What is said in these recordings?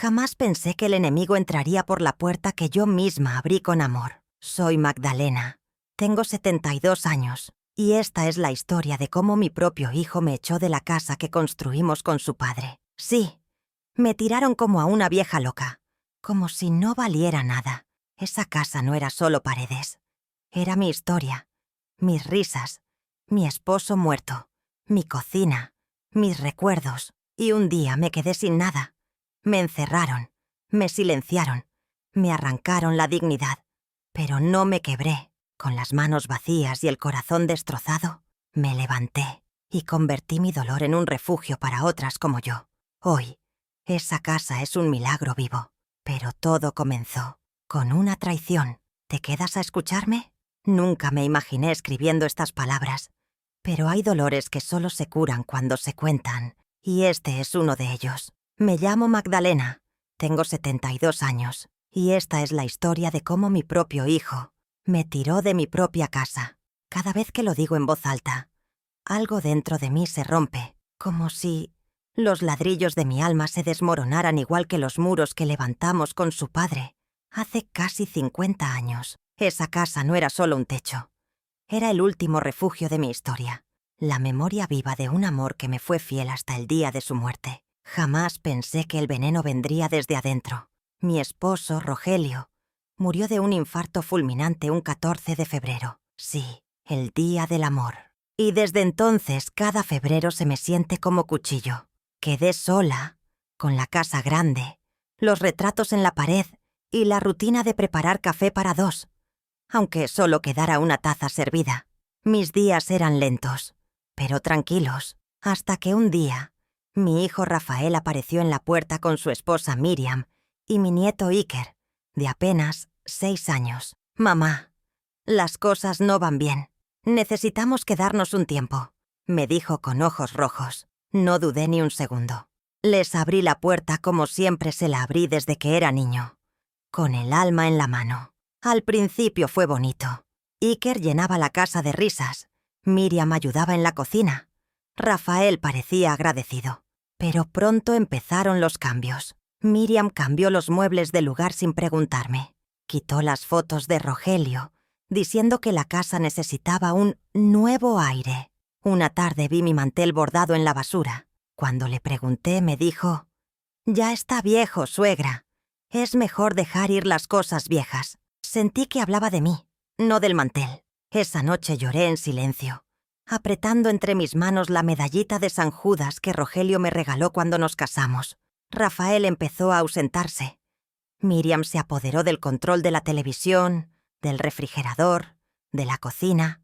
Jamás pensé que el enemigo entraría por la puerta que yo misma abrí con amor. Soy Magdalena. Tengo 72 años. Y esta es la historia de cómo mi propio hijo me echó de la casa que construimos con su padre. Sí, me tiraron como a una vieja loca. Como si no valiera nada. Esa casa no era solo paredes. Era mi historia, mis risas, mi esposo muerto, mi cocina, mis recuerdos. Y un día me quedé sin nada. Me encerraron, me silenciaron, me arrancaron la dignidad. Pero no me quebré. Con las manos vacías y el corazón destrozado, me levanté y convertí mi dolor en un refugio para otras como yo. Hoy, esa casa es un milagro vivo. Pero todo comenzó con una traición. ¿Te quedas a escucharme? Nunca me imaginé escribiendo estas palabras. Pero hay dolores que solo se curan cuando se cuentan, y este es uno de ellos. Me llamo Magdalena, tengo 72 años, y esta es la historia de cómo mi propio hijo me tiró de mi propia casa. Cada vez que lo digo en voz alta, algo dentro de mí se rompe, como si los ladrillos de mi alma se desmoronaran igual que los muros que levantamos con su padre hace casi 50 años. Esa casa no era solo un techo. Era el último refugio de mi historia, la memoria viva de un amor que me fue fiel hasta el día de su muerte. Jamás pensé que el veneno vendría desde adentro. Mi esposo, Rogelio, murió de un infarto fulminante un 14 de febrero. Sí, el día del amor. Y desde entonces cada febrero se me siente como cuchillo. Quedé sola, con la casa grande, los retratos en la pared y la rutina de preparar café para dos. Aunque solo quedara una taza servida. Mis días eran lentos, pero tranquilos, hasta que un día, mi hijo Rafael apareció en la puerta con su esposa Miriam y mi nieto Iker, de apenas 6 años. «Mamá, las cosas no van bien. Necesitamos quedarnos un tiempo», me dijo con ojos rojos. No dudé ni un segundo. Les abrí la puerta como siempre se la abrí desde que era niño, con el alma en la mano. Al principio fue bonito. Iker llenaba la casa de risas. Miriam ayudaba en la cocina. Rafael parecía agradecido. Pero pronto empezaron los cambios. Miriam cambió los muebles del lugar sin preguntarme. Quitó las fotos de Rogelio, diciendo que la casa necesitaba un nuevo aire. Una tarde vi mi mantel bordado en la basura. Cuando le pregunté, me dijo: «Ya está viejo, suegra. Es mejor dejar ir las cosas viejas». Sentí que hablaba de mí, no del mantel. Esa noche lloré en silencio, apretando entre mis manos la medallita de San Judas que Rogelio me regaló cuando nos casamos. Rafael empezó a ausentarse. Miriam se apoderó del control de la televisión, del refrigerador, de la cocina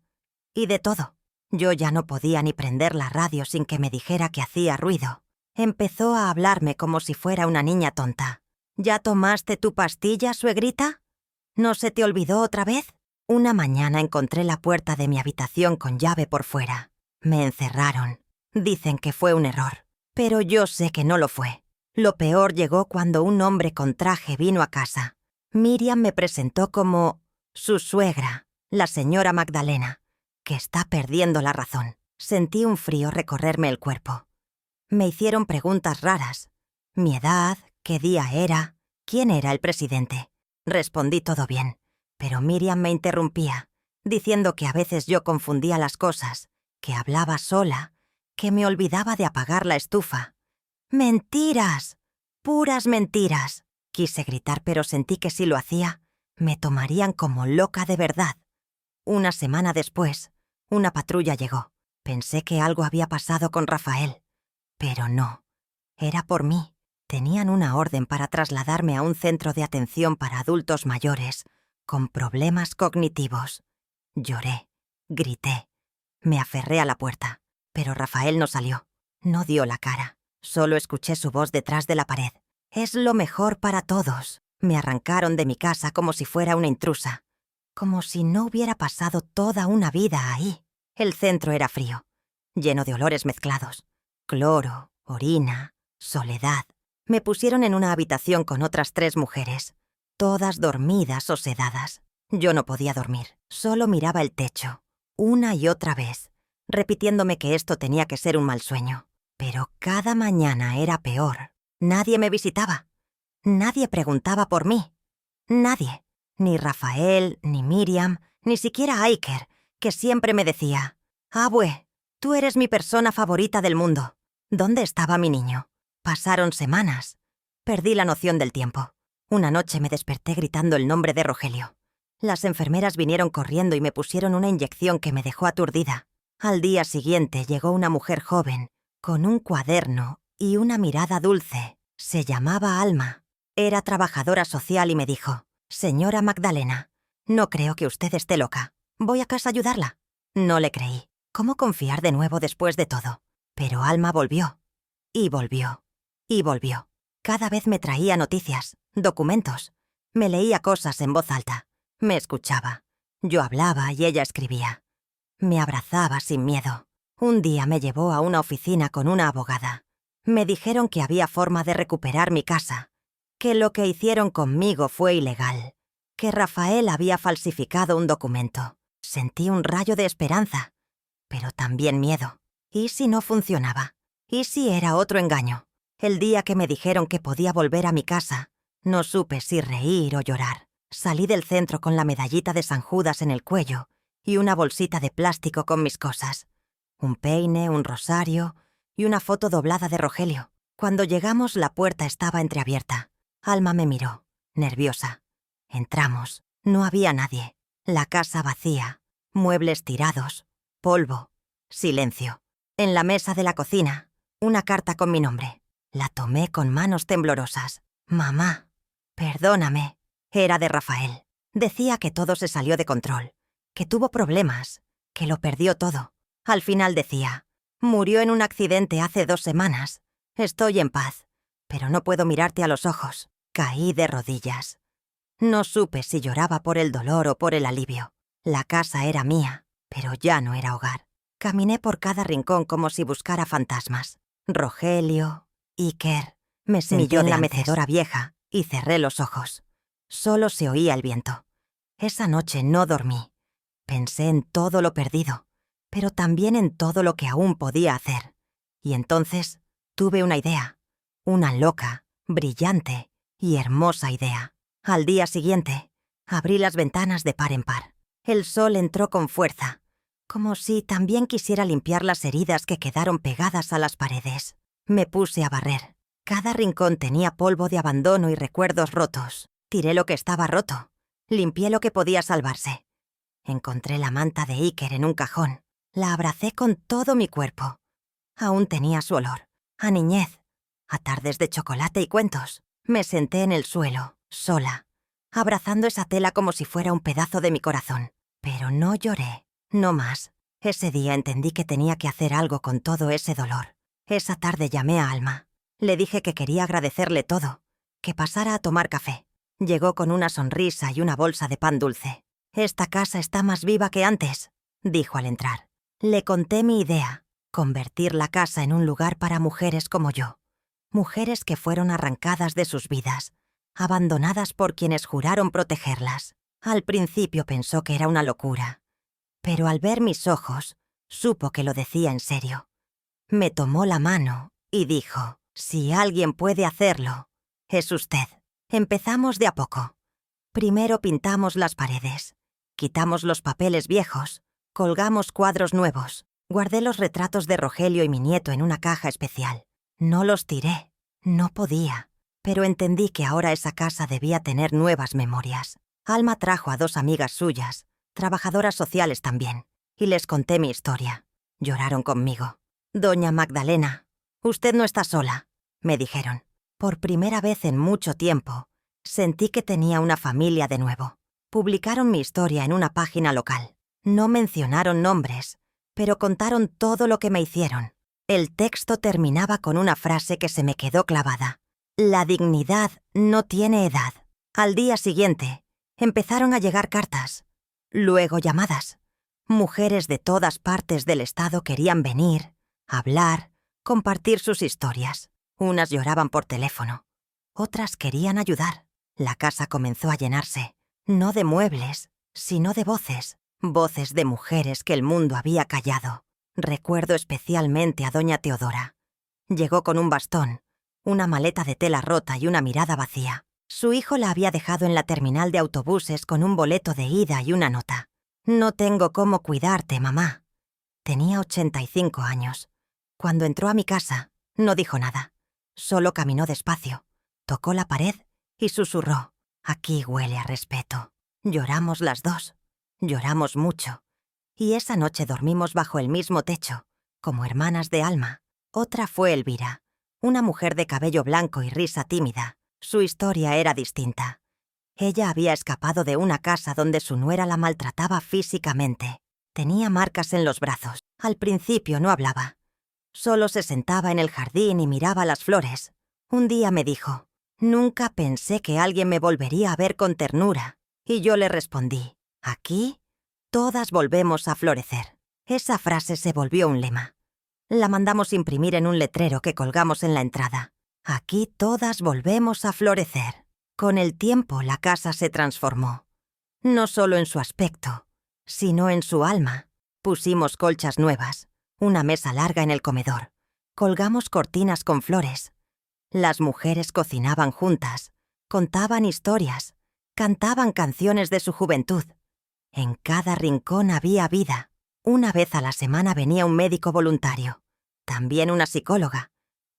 y de todo. Yo ya no podía ni prender la radio sin que me dijera que hacía ruido. Empezó a hablarme como si fuera una niña tonta. «¿Ya tomaste tu pastilla, suegrita? ¿No se te olvidó otra vez?» Una mañana encontré la puerta de mi habitación con llave por fuera. Me encerraron. Dicen que fue un error, pero yo sé que no lo fue. Lo peor llegó cuando un hombre con traje vino a casa. Miriam me presentó como su suegra, la señora Magdalena, que está perdiendo la razón. Sentí un frío recorrerme el cuerpo. Me hicieron preguntas raras. Mi edad, qué día era, quién era el presidente. Respondí todo bien, pero Miriam me interrumpía, diciendo que a veces yo confundía las cosas, que hablaba sola, que me olvidaba de apagar la estufa. «¡Mentiras! ¡Puras mentiras!», quise gritar, pero sentí que si lo hacía, me tomarían como loca de verdad. Una semana después, una patrulla llegó. Pensé que algo había pasado con Rafael, pero no. Era por mí. Tenían una orden para trasladarme a un centro de atención para adultos mayores con problemas cognitivos. Lloré, grité, me aferré a la puerta, pero Rafael no salió, no dio la cara. Solo escuché su voz detrás de la pared. «Es lo mejor para todos». Me arrancaron de mi casa como si fuera una intrusa, como si no hubiera pasado toda una vida ahí. El centro era frío, lleno de olores mezclados, cloro, orina, soledad. Me pusieron en una habitación con otras 3 mujeres, todas dormidas o sedadas. Yo no podía dormir, solo miraba el techo, una y otra vez, repitiéndome que esto tenía que ser un mal sueño. Pero cada mañana era peor. Nadie me visitaba. Nadie preguntaba por mí. Nadie. Ni Rafael, ni Miriam, ni siquiera Iker, que siempre me decía: «Abue, tú eres mi persona favorita del mundo». ¿Dónde estaba mi niño? Pasaron semanas. Perdí la noción del tiempo. Una noche me desperté gritando el nombre de Rogelio. Las enfermeras vinieron corriendo y me pusieron una inyección que me dejó aturdida. Al día siguiente llegó una mujer joven, con un cuaderno y una mirada dulce. Se llamaba Alma. Era trabajadora social y me dijo: «Señora Magdalena, no creo que usted esté loca. Voy a casa a ayudarla». No le creí. ¿Cómo confiar de nuevo después de todo? Pero Alma volvió. Y volvió. Y volvió. Cada vez me traía noticias, documentos. Me leía cosas en voz alta. Me escuchaba. Yo hablaba y ella escribía. Me abrazaba sin miedo. Un día me llevó a una oficina con una abogada. Me dijeron que había forma de recuperar mi casa, que lo que hicieron conmigo fue ilegal, que Rafael había falsificado un documento. Sentí un rayo de esperanza, pero también miedo. ¿Y si no funcionaba? ¿Y si era otro engaño? El día que me dijeron que podía volver a mi casa, no supe si reír o llorar. Salí del centro con la medallita de San Judas en el cuello y una bolsita de plástico con mis cosas. Un peine, un rosario y una foto doblada de Rogelio. Cuando llegamos, la puerta estaba entreabierta. Alma me miró, nerviosa. Entramos. No había nadie. La casa vacía. Muebles tirados. Polvo. Silencio. En la mesa de la cocina, una carta con mi nombre. La tomé con manos temblorosas. «Mamá, perdóname». Era de Rafael. Decía que todo se salió de control, que tuvo problemas, que lo perdió todo. Al final decía: «Murió en un accidente hace 2 semanas. Estoy en paz, pero no puedo mirarte a los ojos». Caí de rodillas. No supe si lloraba por el dolor o por el alivio. La casa era mía, pero ya no era hogar. Caminé por cada rincón como si buscara fantasmas. Rogelio, Iker. Me senté en la mecedora vieja y cerré los ojos. Solo se oía el viento. Esa noche no dormí. Pensé en todo lo perdido, pero también en todo lo que aún podía hacer. Y entonces tuve una idea. Una loca, brillante y hermosa idea. Al día siguiente, abrí las ventanas de par en par. El sol entró con fuerza, como si también quisiera limpiar las heridas que quedaron pegadas a las paredes. Me puse a barrer. Cada rincón tenía polvo de abandono y recuerdos rotos. Tiré lo que estaba roto. Limpié lo que podía salvarse. Encontré la manta de Iker en un cajón. La abracé con todo mi cuerpo. Aún tenía su olor. A niñez. A tardes de chocolate y cuentos. Me senté en el suelo, sola, abrazando esa tela como si fuera un pedazo de mi corazón. Pero no lloré. No más. Ese día entendí que tenía que hacer algo con todo ese dolor. Esa tarde llamé a Alma. Le dije que quería agradecerle todo, que pasara a tomar café. Llegó con una sonrisa y una bolsa de pan dulce. «Esta casa está más viva que antes», dijo al entrar. Le conté mi idea: convertir la casa en un lugar para mujeres como yo. Mujeres que fueron arrancadas de sus vidas, abandonadas por quienes juraron protegerlas. Al principio pensó que era una locura, pero al ver mis ojos, supo que lo decía en serio. Me tomó la mano y dijo: «Si alguien puede hacerlo, es usted». Empezamos de a poco. Primero pintamos las paredes, quitamos los papeles viejos, colgamos cuadros nuevos, guardé los retratos de Rogelio y mi nieto en una caja especial. No los tiré, no podía, pero entendí que ahora esa casa debía tener nuevas memorias. Alma trajo a 2 amigas suyas, trabajadoras sociales también, y les conté mi historia. Lloraron conmigo. «Doña Magdalena, usted no está sola», me dijeron. Por primera vez en mucho tiempo, sentí que tenía una familia de nuevo. Publicaron mi historia en una página local. No mencionaron nombres, pero contaron todo lo que me hicieron. El texto terminaba con una frase que se me quedó clavada: «La dignidad no tiene edad». Al día siguiente, empezaron a llegar cartas, luego llamadas. Mujeres de todas partes del estado querían venir, hablar, compartir sus historias. Unas lloraban por teléfono, otras querían ayudar. La casa comenzó a llenarse, no de muebles, sino de voces. Voces de mujeres que el mundo había callado. Recuerdo especialmente a doña Teodora. Llegó con un bastón, una maleta de tela rota y una mirada vacía. Su hijo la había dejado en la terminal de autobuses con un boleto de ida y una nota. «No tengo cómo cuidarte, mamá». Tenía 85 años. Cuando entró a mi casa, no dijo nada. Solo caminó despacio, tocó la pared y susurró: «Aquí huele a respeto». Lloramos las dos. Lloramos mucho. Y esa noche dormimos bajo el mismo techo, como hermanas de alma. Otra fue Elvira, una mujer de cabello blanco y risa tímida. Su historia era distinta. Ella había escapado de una casa donde su nuera la maltrataba físicamente. Tenía marcas en los brazos. Al principio no hablaba. Solo se sentaba en el jardín y miraba las flores. Un día me dijo: «Nunca pensé que alguien me volvería a ver con ternura». Y yo le respondí: «Aquí, todas volvemos a florecer». Esa frase se volvió un lema. La mandamos imprimir en un letrero que colgamos en la entrada. «Aquí todas volvemos a florecer». Con el tiempo la casa se transformó. No solo en su aspecto, sino en su alma. Pusimos colchas nuevas, una mesa larga en el comedor. Colgamos cortinas con flores. Las mujeres cocinaban juntas, contaban historias, cantaban canciones de su juventud. En cada rincón había vida. Una vez a la semana venía un médico voluntario, también una psicóloga.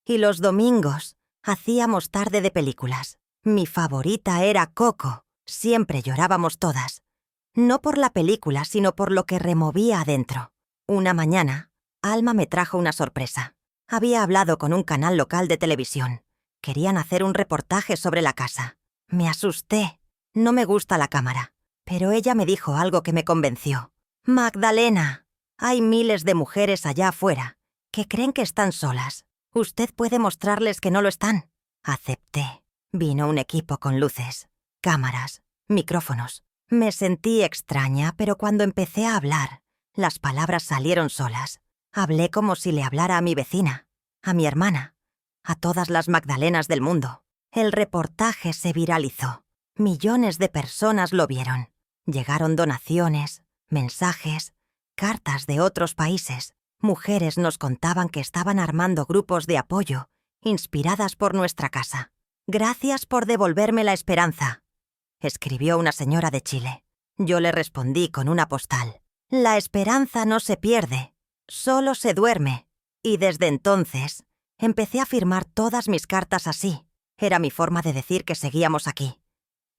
Y los domingos hacíamos tarde de películas. Mi favorita era Coco. Siempre llorábamos todas. No por la película, sino por lo que removía adentro. Una mañana, Alma me trajo una sorpresa. Había hablado con un canal local de televisión. Querían hacer un reportaje sobre la casa. Me asusté. No me gusta la cámara. Pero ella me dijo algo que me convenció. «Magdalena, hay miles de mujeres allá afuera que creen que están solas. Usted puede mostrarles que no lo están». Acepté. Vino un equipo con luces, cámaras, micrófonos. Me sentí extraña, pero cuando empecé a hablar, las palabras salieron solas. Hablé como si le hablara a mi vecina, a mi hermana, a todas las Magdalenas del mundo. El reportaje se viralizó. Millones de personas lo vieron. Llegaron donaciones, mensajes, cartas de otros países. Mujeres nos contaban que estaban armando grupos de apoyo, inspiradas por nuestra casa. «Gracias por devolverme la esperanza», escribió una señora de Chile. Yo le respondí con una postal: «La esperanza no se pierde, solo se duerme». Y desde entonces empecé a firmar todas mis cartas así. Era mi forma de decir que seguíamos aquí.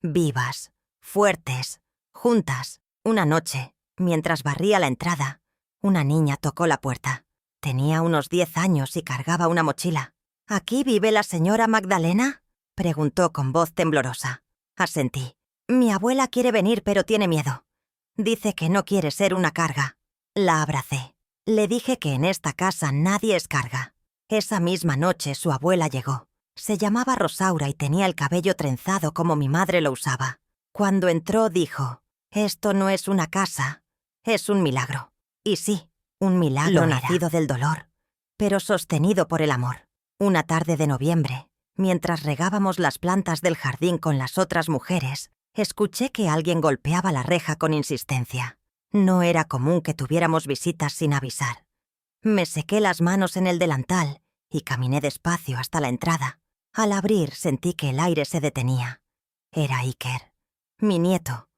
Vivas, fuertes, juntas. Una noche, mientras barría la entrada, una niña tocó la puerta. Tenía unos 10 años y cargaba una mochila. «¿Aquí vive la señora Magdalena?», preguntó con voz temblorosa. Asentí. «Mi abuela quiere venir, pero tiene miedo. Dice que no quiere ser una carga». La abracé. Le dije que en esta casa nadie es carga. Esa misma noche su abuela llegó. Se llamaba Rosaura y tenía el cabello trenzado como mi madre lo usaba. Cuando entró dijo: «Esto no es una casa, es un milagro». Y sí, un milagro nacido del dolor, pero sostenido por el amor. Una tarde de noviembre, mientras regábamos las plantas del jardín con las otras mujeres, escuché que alguien golpeaba la reja con insistencia. No era común que tuviéramos visitas sin avisar. Me sequé las manos en el delantal y caminé despacio hasta la entrada. Al abrir sentí que el aire se detenía. Era Iker, mi nieto,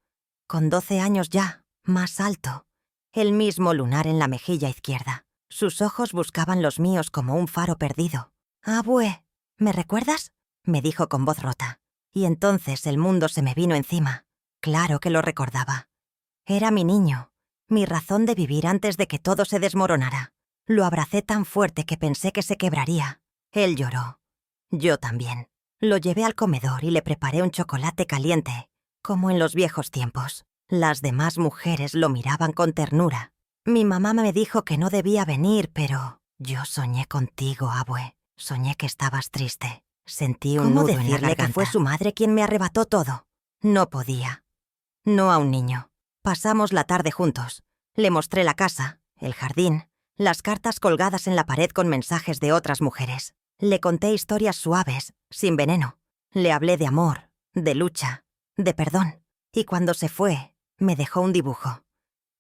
con 12 años ya, más alto, el mismo lunar en la mejilla izquierda. Sus ojos buscaban los míos como un faro perdido. «Abue, ¿me recuerdas?», me dijo con voz rota. Y entonces el mundo se me vino encima. Claro que lo recordaba. Era mi niño, mi razón de vivir antes de que todo se desmoronara. Lo abracé tan fuerte que pensé que se quebraría. Él lloró. Yo también. Lo llevé al comedor y le preparé un chocolate caliente, como en los viejos tiempos. Las demás mujeres lo miraban con ternura. Mi mamá me dijo que no debía venir, pero yo soñé contigo, abue. Soñé que estabas triste. Sentí un nudo en la garganta. Que fue su madre quien me arrebató todo? No podía. No a un niño. Pasamos la tarde juntos. Le mostré la casa, el jardín, las cartas colgadas en la pared con mensajes de otras mujeres. Le conté historias suaves, sin veneno. Le hablé de amor, de lucha, de perdón. Y cuando se fue, me dejó un dibujo.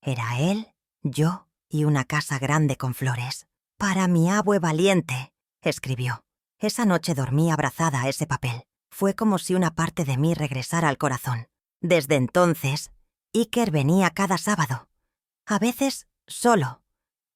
Era él, yo y una casa grande con flores. «Para mi abue valiente», escribió. Esa noche dormí abrazada a ese papel. Fue como si una parte de mí regresara al corazón. Desde entonces, Iker venía cada sábado. A veces solo,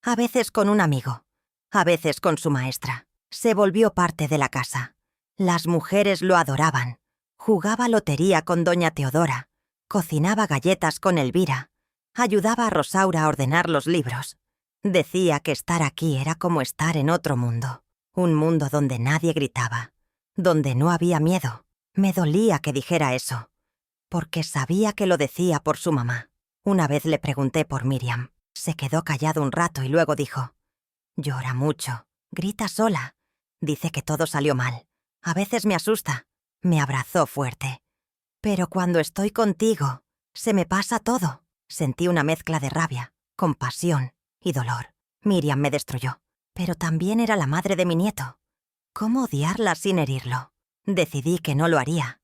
a veces con un amigo, a veces con su maestra. Se volvió parte de la casa. Las mujeres lo adoraban. Jugaba lotería con doña Teodora. Cocinaba galletas con Elvira. Ayudaba a Rosaura a ordenar los libros. Decía que estar aquí era como estar en otro mundo. Un mundo donde nadie gritaba, donde no había miedo. Me dolía que dijera eso, porque sabía que lo decía por su mamá. Una vez le pregunté por Miriam. Se quedó callado un rato y luego dijo: llora mucho, grita sola. Dice que todo salió mal. A veces me asusta. Me abrazó fuerte. Pero cuando estoy contigo, se me pasa todo. Sentí una mezcla de rabia, compasión y dolor. Miriam me destruyó, pero también era la madre de mi nieto. ¿Cómo odiarla sin herirlo? Decidí que no lo haría.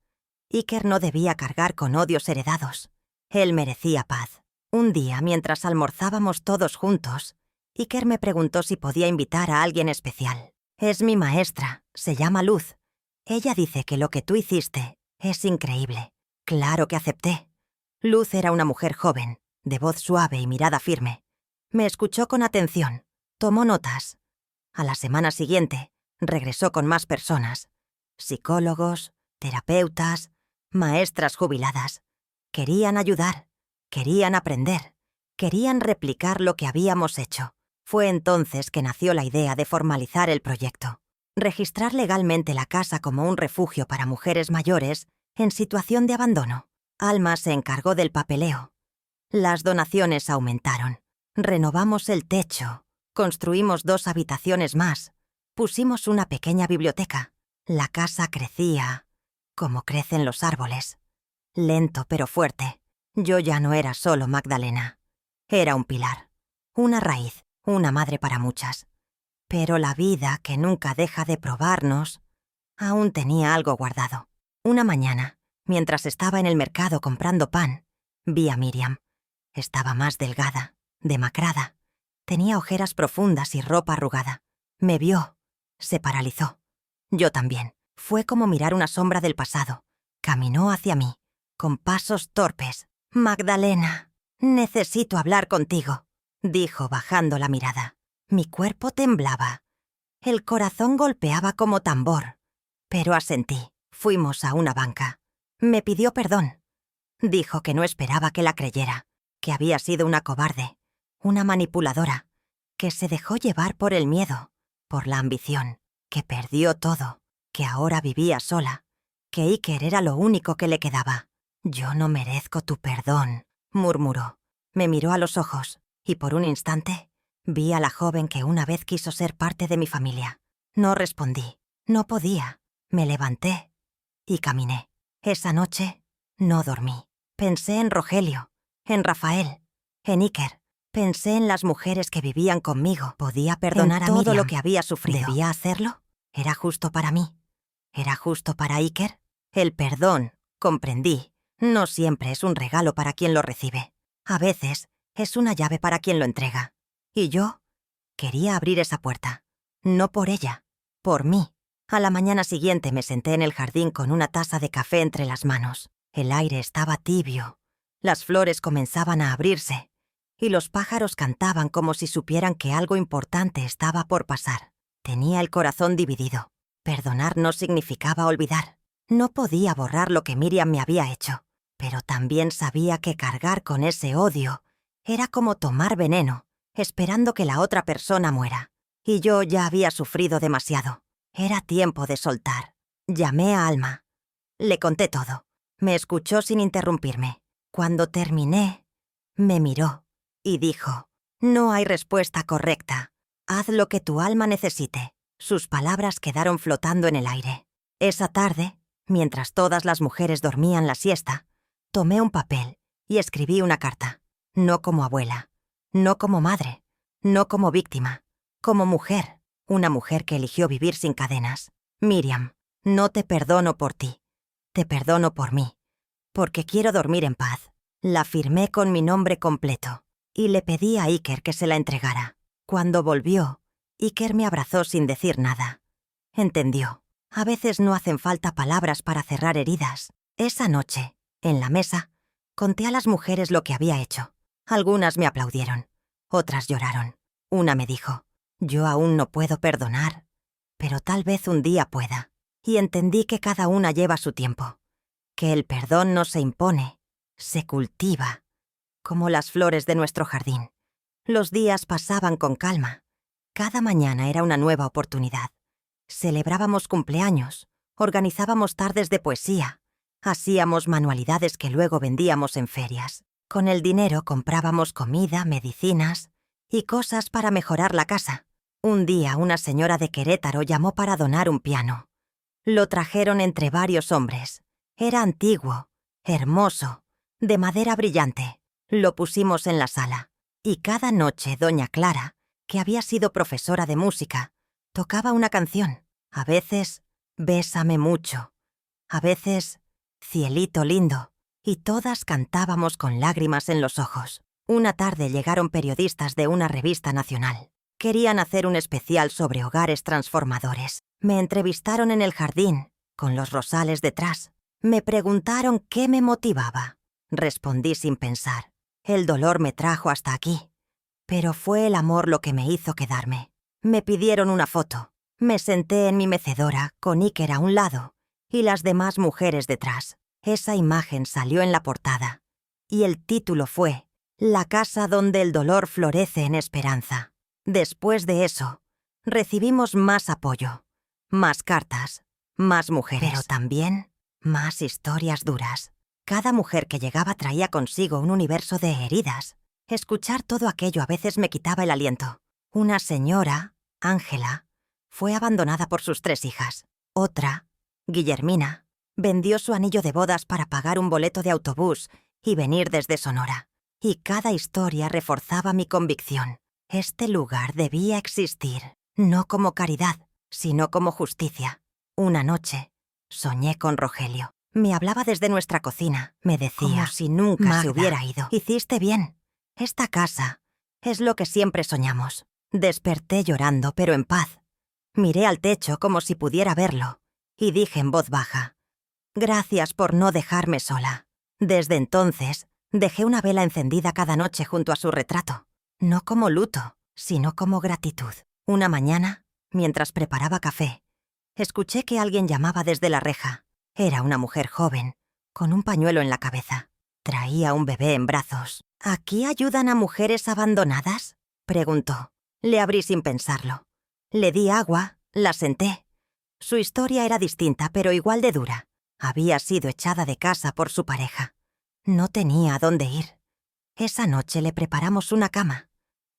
Iker no debía cargar con odios heredados. Él merecía paz. Un día, mientras almorzábamos todos juntos, Iker me preguntó si podía invitar a alguien especial. Es mi maestra, se llama Luz. Ella dice que lo que tú hiciste es increíble. Claro que acepté. Luz era una mujer joven, de voz suave y mirada firme. Me escuchó con atención, tomó notas. A la semana siguiente, regresó con más personas. Psicólogos, terapeutas, maestras jubiladas. Querían ayudar, querían aprender, querían replicar lo que habíamos hecho. Fue entonces que nació la idea de formalizar el proyecto. Registrar legalmente la casa como un refugio para mujeres mayores en situación de abandono. Alma se encargó del papeleo. Las donaciones aumentaron. Renovamos el techo. Construimos 2 habitaciones más. Pusimos una pequeña biblioteca. La casa crecía, como crecen los árboles. Lento pero fuerte. Yo ya no era solo Magdalena. Era un pilar, una raíz, una madre para muchas. Pero la vida, que nunca deja de probarnos, aún tenía algo guardado. Una mañana, mientras estaba en el mercado comprando pan, vi a Miriam. Estaba más delgada, demacrada. Tenía ojeras profundas y ropa arrugada. Me vio. Se paralizó. Yo también. Fue como mirar una sombra del pasado. Caminó hacia mí, con pasos torpes. «Magdalena, necesito hablar contigo», dijo bajando la mirada. Mi cuerpo temblaba. El corazón golpeaba como tambor. Pero asentí. Fuimos a una banca. Me pidió perdón. Dijo que no esperaba que la creyera, que había sido una cobarde, una manipuladora, que se dejó llevar por el miedo, por la ambición, que perdió todo, que ahora vivía sola, que Iker era lo único que le quedaba. «Yo no merezco tu perdón», murmuró. Me miró a los ojos, y por un instante vi a la joven que una vez quiso ser parte de mi familia. No respondí, no podía. Me levanté y caminé. Esa noche no dormí. Pensé en Rogelio, en Rafael, en Iker. Pensé en las mujeres que vivían conmigo. ¿Podía perdonar a todo lo que había sufrido? ¿Debía hacerlo? ¿Era justo para mí? ¿Era justo para Iker? El perdón, comprendí, no siempre es un regalo para quien lo recibe. A veces es una llave para quien lo entrega. Y yo quería abrir esa puerta. No por ella, por mí. A la mañana siguiente me senté en el jardín con una taza de café entre las manos. El aire estaba tibio. Las flores comenzaban a abrirse. Y los pájaros cantaban como si supieran que algo importante estaba por pasar. Tenía el corazón dividido. Perdonar no significaba olvidar. No podía borrar lo que Miriam me había hecho. Pero también sabía que cargar con ese odio era como tomar veneno, esperando que la otra persona muera. Y yo ya había sufrido demasiado. Era tiempo de soltar. Llamé a Alma. Le conté todo. Me escuchó sin interrumpirme. Cuando terminé, me miró y dijo: «No hay respuesta correcta. Haz lo que tu alma necesite». Sus palabras quedaron flotando en el aire. Esa tarde, mientras todas las mujeres dormían la siesta, tomé un papel y escribí una carta. No como abuela, no como madre, no como víctima, como mujer, una mujer que eligió vivir sin cadenas. Miriam, no te perdono por ti, te perdono por mí, porque quiero dormir en paz. La firmé con mi nombre completo y le pedí a Iker que se la entregara. Cuando volvió, Iker me abrazó sin decir nada. Entendió. A veces no hacen falta palabras para cerrar heridas. Esa noche, en la mesa, conté a las mujeres lo que había hecho. Algunas me aplaudieron, otras lloraron. Una me dijo: «Yo aún no puedo perdonar, pero tal vez un día pueda». Y entendí que cada una lleva su tiempo, que el perdón no se impone, se cultiva, como las flores de nuestro jardín. Los días pasaban con calma. Cada mañana era una nueva oportunidad. Celebrábamos cumpleaños, organizábamos tardes de poesía, hacíamos manualidades que luego vendíamos en ferias. Con el dinero comprábamos comida, medicinas y cosas para mejorar la casa. Un día una señora de Querétaro llamó para donar un piano. Lo trajeron entre varios hombres. Era antiguo, hermoso, de madera brillante. Lo pusimos en la sala. Y cada noche doña Clara, que había sido profesora de música, tocaba una canción. A veces, «Bésame mucho», a veces, «Cielito lindo», y todas cantábamos con lágrimas en los ojos. Una tarde llegaron periodistas de una revista nacional. Querían hacer un especial sobre hogares transformadores. Me entrevistaron en el jardín, con los rosales detrás. Me preguntaron qué me motivaba. Respondí sin pensar. El dolor me trajo hasta aquí. Pero fue el amor lo que me hizo quedarme. Me pidieron una foto. Me senté en mi mecedora, con Iker a un lado, y las demás mujeres detrás. Esa imagen salió en la portada. Y el título fue «La casa donde el dolor florece en esperanza». Después de eso, recibimos más apoyo, más cartas, más mujeres. Pero también más historias duras. Cada mujer que llegaba traía consigo un universo de heridas. Escuchar todo aquello a veces me quitaba el aliento. Una señora, Ángela, fue abandonada por sus 3 hijas. Otra, Guillermina, vendió su anillo de bodas para pagar un boleto de autobús y venir desde Sonora. Y cada historia reforzaba mi convicción. Este lugar debía existir, no como caridad, sino como justicia. Una noche, soñé con Rogelio. Me hablaba desde nuestra cocina. Me decía, como si nunca Magda se hubiera ido. «Hiciste bien. Esta casa es lo que siempre soñamos». Desperté llorando, pero en paz. Miré al techo como si pudiera verlo, y dije en voz baja: «Gracias por no dejarme sola». Desde entonces, dejé una vela encendida cada noche junto a su retrato. No como luto, sino como gratitud. Una mañana, mientras preparaba café, escuché que alguien llamaba desde la reja. Era una mujer joven, con un pañuelo en la cabeza. Traía un bebé en brazos. «¿Aquí ayudan a mujeres abandonadas?», preguntó. Le abrí sin pensarlo. Le di agua, la senté. Su historia era distinta, pero igual de dura. Había sido echada de casa por su pareja. No tenía a dónde ir. Esa noche le preparamos una cama.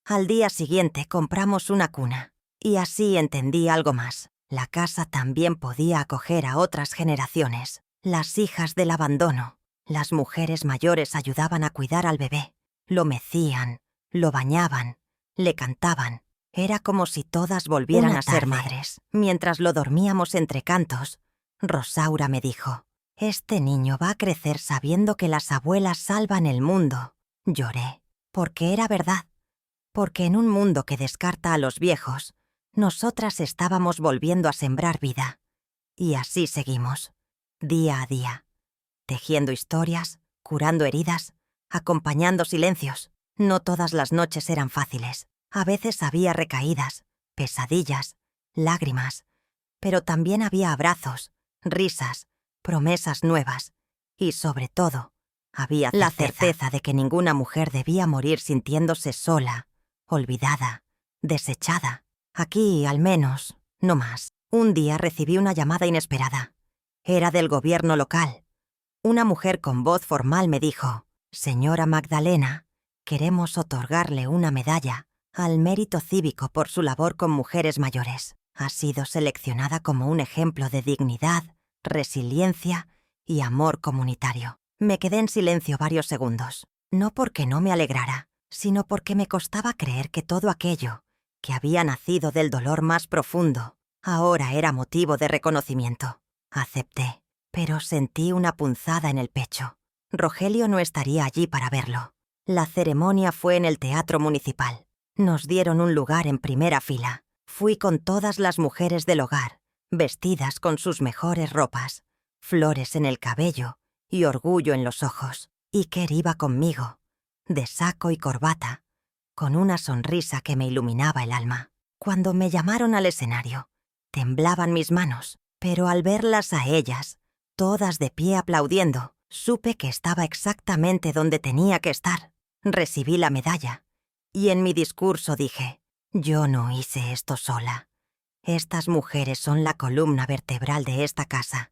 Al día siguiente compramos una cuna. Y así entendí algo más. La casa también podía acoger a otras generaciones. Las hijas del abandono. Las mujeres mayores ayudaban a cuidar al bebé. Lo mecían, lo bañaban, le cantaban. Era como si todas volvieran a ser madres. Mientras lo dormíamos entre cantos, Rosaura me dijo: «Este niño va a crecer sabiendo que las abuelas salvan el mundo». Lloré, porque era verdad. Porque en un mundo que descarta a los viejos, nosotras estábamos volviendo a sembrar vida. Y así seguimos, día a día, tejiendo historias, curando heridas, acompañando silencios. No todas las noches eran fáciles. A veces había recaídas, pesadillas, lágrimas, pero también había abrazos, risas, promesas nuevas y, sobre todo, había la certeza de que ninguna mujer debía morir sintiéndose sola, olvidada, desechada. Aquí, al menos, no más. Un día recibí una llamada inesperada. Era del gobierno local. Una mujer con voz formal me dijo: «Señora Magdalena, queremos otorgarle una medalla al mérito cívico por su labor con mujeres mayores. Ha sido seleccionada como un ejemplo de dignidad, resiliencia y amor comunitario». Me quedé en silencio varios segundos. No porque no me alegrara, sino porque me costaba creer que todo aquello, que había nacido del dolor más profundo, ahora era motivo de reconocimiento. Acepté, pero sentí una punzada en el pecho. Rogelio no estaría allí para verlo. La ceremonia fue en el Teatro Municipal. Nos dieron un lugar en primera fila. Fui con todas las mujeres del hogar, vestidas con sus mejores ropas, flores en el cabello y orgullo en los ojos. Iker iba conmigo, de saco y corbata, con una sonrisa que me iluminaba el alma. Cuando me llamaron al escenario, temblaban mis manos, pero al verlas a ellas, todas de pie aplaudiendo, supe que estaba exactamente donde tenía que estar. Recibí la medalla, y en mi discurso dije: yo no hice esto sola. Estas mujeres son la columna vertebral de esta casa,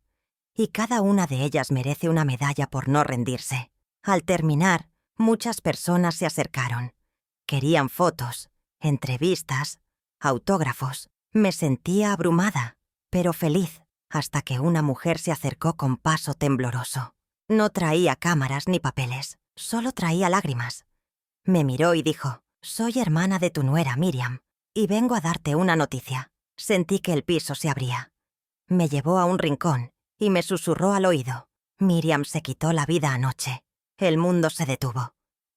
y cada una de ellas merece una medalla por no rendirse. Al terminar, muchas personas se acercaron. Querían fotos, entrevistas, autógrafos. Me sentía abrumada, pero feliz, hasta que una mujer se acercó con paso tembloroso. No traía cámaras ni papeles, solo traía lágrimas. Me miró y dijo: soy hermana de tu nuera Miriam, y vengo a darte una noticia. Sentí que el piso se abría. Me llevó a un rincón y me susurró al oído: Miriam se quitó la vida anoche. El mundo se detuvo.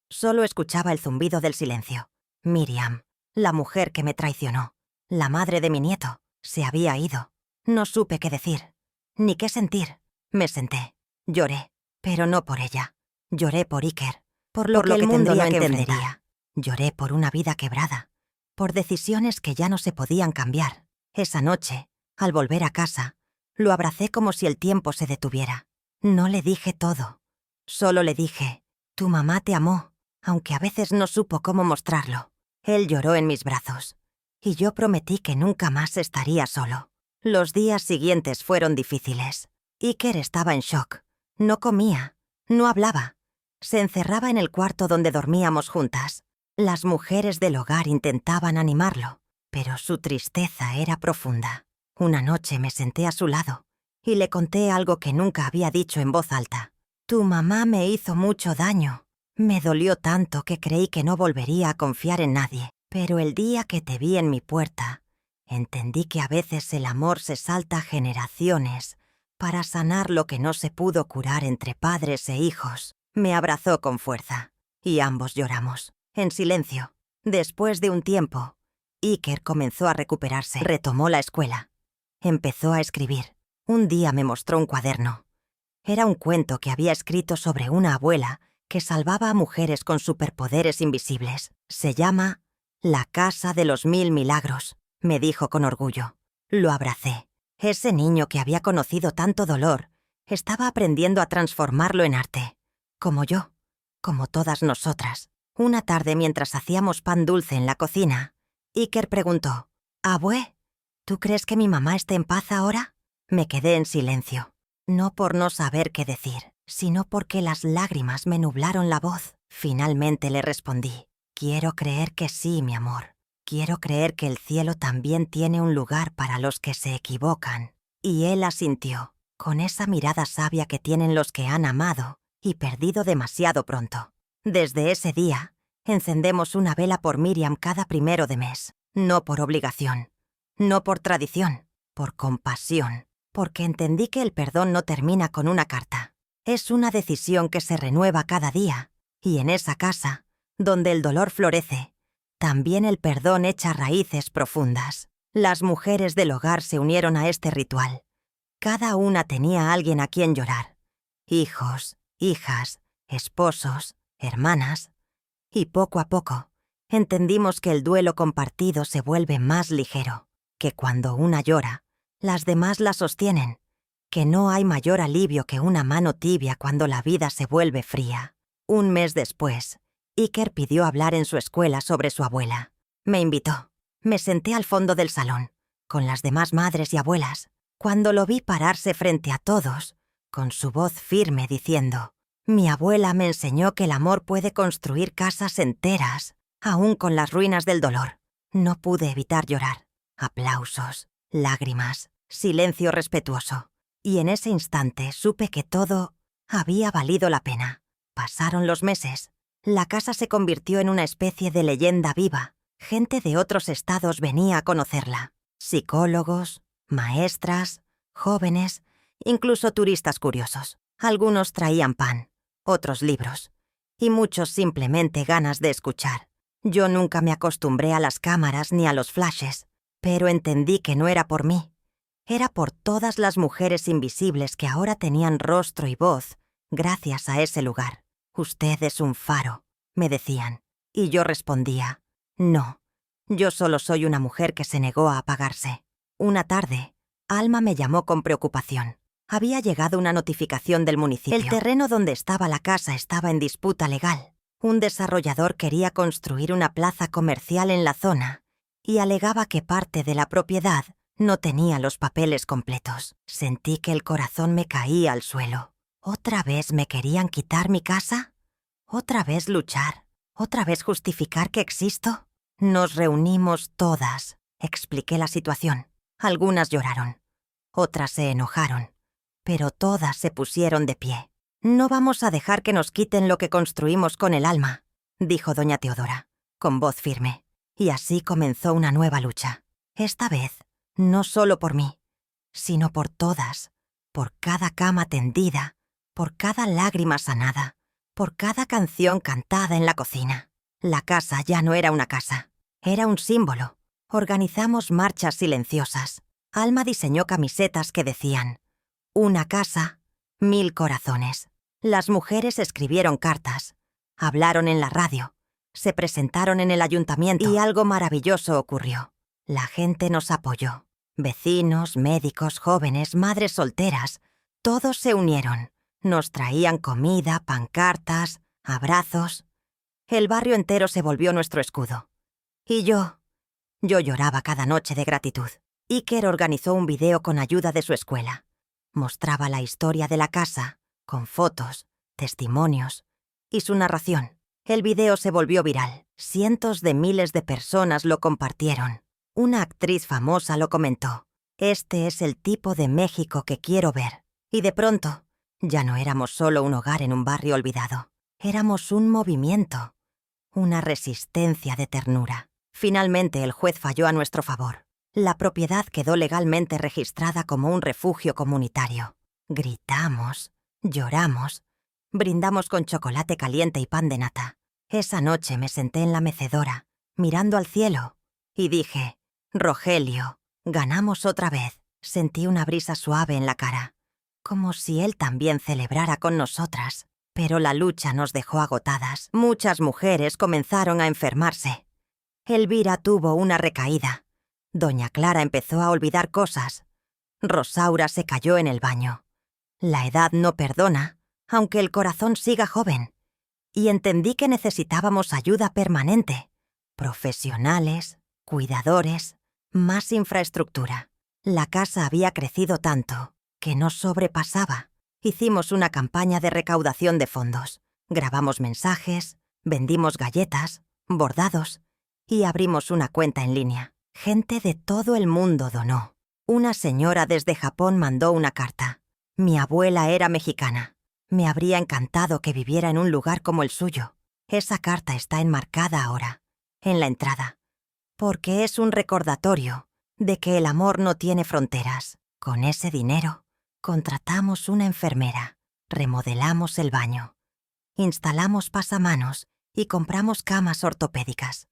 Solo escuchaba el zumbido del silencio. Miriam, la mujer que me traicionó, la madre de mi nieto, se había ido. No supe qué decir, ni qué sentir. Me senté. Lloré, pero no por ella. Lloré por Iker, por lo que el mundo no entendería. Lloré por una vida quebrada, por decisiones que ya no se podían cambiar. Esa noche, al volver a casa, lo abracé como si el tiempo se detuviera. No le dije todo. Solo le dije: tu mamá te amó, aunque a veces no supo cómo mostrarlo. Él lloró en mis brazos, y yo prometí que nunca más estaría solo. Los días siguientes fueron difíciles. Iker estaba en shock. No comía, no hablaba. Se encerraba en el cuarto donde dormíamos juntas. Las mujeres del hogar intentaban animarlo, pero su tristeza era profunda. Una noche me senté a su lado y le conté algo que nunca había dicho en voz alta. Tu mamá me hizo mucho daño. Me dolió tanto que creí que no volvería a confiar en nadie. Pero el día que te vi en mi puerta, entendí que a veces el amor se salta generaciones para sanar lo que no se pudo curar entre padres e hijos. Me abrazó con fuerza y ambos lloramos, en silencio. Después de un tiempo, Iker comenzó a recuperarse. Retomó la escuela. Empezó a escribir. Un día me mostró un cuaderno. Era un cuento que había escrito sobre una abuela que salvaba a mujeres con superpoderes invisibles. Se llama La Casa de los Mil Milagros, me dijo con orgullo. Lo abracé. Ese niño que había conocido tanto dolor estaba aprendiendo a transformarlo en arte. Como yo, como todas nosotras. Una tarde, mientras hacíamos pan dulce en la cocina, Iker preguntó: «Abue, ¿tú crees que mi mamá esté en paz ahora?» Me quedé en silencio. No por no saber qué decir, sino porque las lágrimas me nublaron la voz. Finalmente le respondí: «Quiero creer que sí, mi amor. Quiero creer que el cielo también tiene un lugar para los que se equivocan». Y él asintió, con esa mirada sabia que tienen los que han amado y perdido demasiado pronto. Desde ese día, encendemos una vela por Miriam cada 1 de mes. No por obligación, no por tradición, por compasión. Porque entendí que el perdón no termina con una carta. Es una decisión que se renueva cada día. Y en esa casa, donde el dolor florece, también el perdón echa raíces profundas. Las mujeres del hogar se unieron a este ritual. Cada una tenía a alguien a quien llorar. Hijos, hijas, esposos, hermanas. Y poco a poco, entendimos que el duelo compartido se vuelve más ligero. Que cuando una llora, las demás la sostienen, que no hay mayor alivio que una mano tibia cuando la vida se vuelve fría. Un mes después, Iker pidió hablar en su escuela sobre su abuela. Me invitó. Me senté al fondo del salón, con las demás madres y abuelas. Cuando lo vi pararse frente a todos, con su voz firme diciendo: «Mi abuela me enseñó que el amor puede construir casas enteras, aún con las ruinas del dolor». No pude evitar llorar. Aplausos, lágrimas, silencio respetuoso. Y en ese instante supe que todo había valido la pena. Pasaron los meses. La casa se convirtió en una especie de leyenda viva. Gente de otros estados venía a conocerla. Psicólogos, maestras, jóvenes, incluso turistas curiosos. Algunos traían pan, otros libros, y muchos simplemente ganas de escuchar. Yo nunca me acostumbré a las cámaras ni a los flashes, pero entendí que no era por mí, Era por todas las mujeres invisibles que ahora tenían rostro y voz gracias a ese lugar. «Usted es un faro», me decían, y yo respondía, «No, yo solo soy una mujer que se negó a apagarse». Una tarde, Alma me llamó con preocupación. Había llegado una notificación del municipio. El terreno donde estaba la casa estaba en disputa legal. Un desarrollador quería construir una plaza comercial en la zona y alegaba que parte de la propiedad no tenía los papeles completos. Sentí que el corazón me caía al suelo. ¿Otra vez me querían quitar mi casa? ¿Otra vez luchar? ¿Otra vez justificar que existo? Nos reunimos todas. Expliqué la situación. Algunas lloraron. Otras se enojaron. Pero todas se pusieron de pie. «No vamos a dejar que nos quiten lo que construimos con el alma», dijo doña Teodora, con voz firme. Y así comenzó una nueva lucha. Esta vez, no solo por mí, sino por todas, por cada cama tendida, por cada lágrima sanada, por cada canción cantada en la cocina. La casa ya no era una casa, era un símbolo. Organizamos marchas silenciosas. Alma diseñó camisetas que decían: «Una casa, 1000 corazones». Las mujeres escribieron cartas, hablaron en la radio, se presentaron en el ayuntamiento y algo maravilloso ocurrió. La gente nos apoyó. Vecinos, médicos, jóvenes, madres solteras, todos se unieron. Nos traían comida, pancartas, abrazos. El barrio entero se volvió nuestro escudo. Y yo lloraba cada noche de gratitud. Iker organizó un video con ayuda de su escuela. Mostraba la historia de la casa, con fotos, testimonios y su narración. El video se volvió viral. Cientos de miles de personas lo compartieron. Una actriz famosa lo comentó: «Este es el tipo de México que quiero ver». Y de pronto, ya no éramos solo un hogar en un barrio olvidado. Éramos un movimiento, una resistencia de ternura. Finalmente el juez falló a nuestro favor. La propiedad quedó legalmente registrada como un refugio comunitario. Gritamos, lloramos, brindamos con chocolate caliente y pan de nata. Esa noche me senté en la mecedora, mirando al cielo, y dije: «Rogelio, ganamos otra vez». Sentí una brisa suave en la cara, como si él también celebrara con nosotras. Pero la lucha nos dejó agotadas. Muchas mujeres comenzaron a enfermarse. Elvira tuvo una recaída. Doña Clara empezó a olvidar cosas. Rosaura se cayó en el baño. La edad no perdona, aunque el corazón siga joven. Y entendí que necesitábamos ayuda permanente. Profesionales, cuidadores, más infraestructura. La casa había crecido tanto que no sobrepasaba. Hicimos una campaña de recaudación de fondos. Grabamos mensajes, vendimos galletas, bordados y abrimos una cuenta en línea. Gente de todo el mundo donó. Una señora desde Japón mandó una carta. Mi abuela era mexicana. Me habría encantado que viviera en un lugar como el suyo. Esa carta está enmarcada ahora, en la entrada, porque es un recordatorio de que el amor no tiene fronteras. Con ese dinero, contratamos una enfermera, remodelamos el baño, instalamos pasamanos y compramos camas ortopédicas.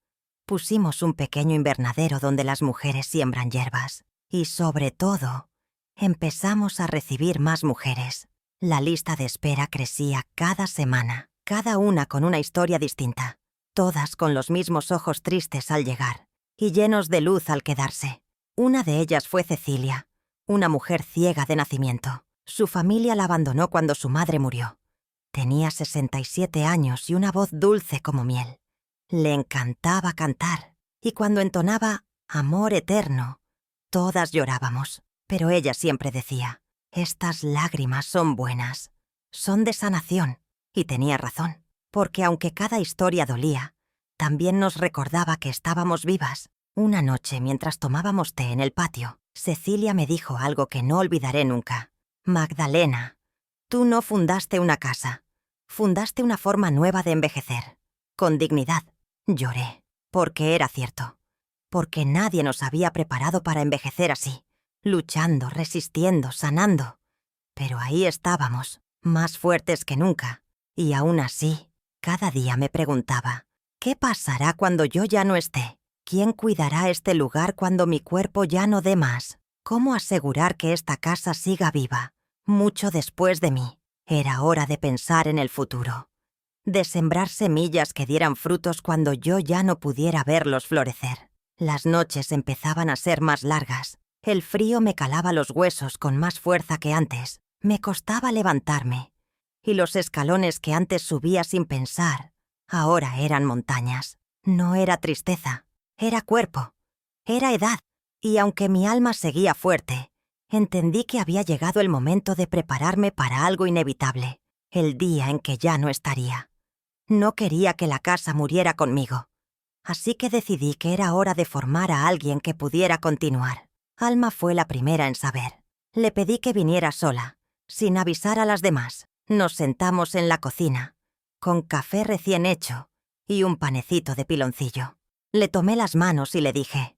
Pusimos un pequeño invernadero donde las mujeres siembran hierbas. Y sobre todo, empezamos a recibir más mujeres. La lista de espera crecía cada semana, cada una con una historia distinta, todas con los mismos ojos tristes al llegar y llenos de luz al quedarse. Una de ellas fue Cecilia, una mujer ciega de nacimiento. Su familia la abandonó cuando su madre murió. Tenía 67 años y una voz dulce como miel. Le encantaba cantar, y cuando entonaba «Amor eterno», todas llorábamos. Pero ella siempre decía: «Estas lágrimas son buenas, son de sanación». Y tenía razón, porque aunque cada historia dolía, también nos recordaba que estábamos vivas. Una noche, mientras tomábamos té en el patio, Cecilia me dijo algo que no olvidaré nunca. «Magdalena, tú no fundaste una casa, fundaste una forma nueva de envejecer, con dignidad». Lloré, porque era cierto, porque nadie nos había preparado para envejecer así, luchando, resistiendo, sanando. Pero ahí estábamos, más fuertes que nunca, y aún así, cada día me preguntaba: ¿qué pasará cuando yo ya no esté? ¿Quién cuidará este lugar cuando mi cuerpo ya no dé más? ¿Cómo asegurar que esta casa siga viva, mucho después de mí? Era hora de pensar en el futuro, de sembrar semillas que dieran frutos cuando yo ya no pudiera verlos florecer. Las noches empezaban a ser más largas. El frío me calaba los huesos con más fuerza que antes. Me costaba levantarme. Y los escalones que antes subía sin pensar, ahora eran montañas. No era tristeza, era cuerpo, era edad. Y aunque mi alma seguía fuerte, entendí que había llegado el momento de prepararme para algo inevitable, el día en que ya no estaría. No quería que la casa muriera conmigo, así que decidí que era hora de formar a alguien que pudiera continuar. Alma fue la primera en saber. Le pedí que viniera sola, sin avisar a las demás. Nos sentamos en la cocina, con café recién hecho y un panecito de piloncillo. Le tomé las manos y le dije: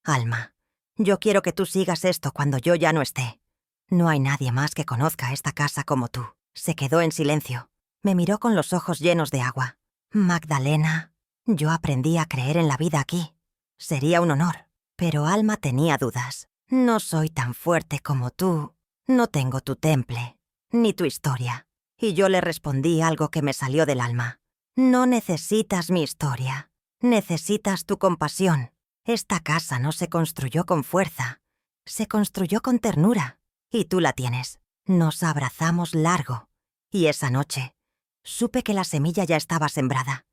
Alma, yo quiero que tú sigas esto cuando yo ya no esté. No hay nadie más que conozca esta casa como tú. Se quedó en silencio. Me miró con los ojos llenos de agua. Magdalena, yo aprendí a creer en la vida aquí. Sería un honor. Pero Alma tenía dudas. No soy tan fuerte como tú. No tengo tu temple, ni tu historia. Y yo le respondí algo que me salió del alma. No necesitas mi historia. Necesitas tu compasión. Esta casa no se construyó con fuerza. Se construyó con ternura. Y tú la tienes. Nos abrazamos largo. Y esa noche, supe que la semilla ya estaba sembrada.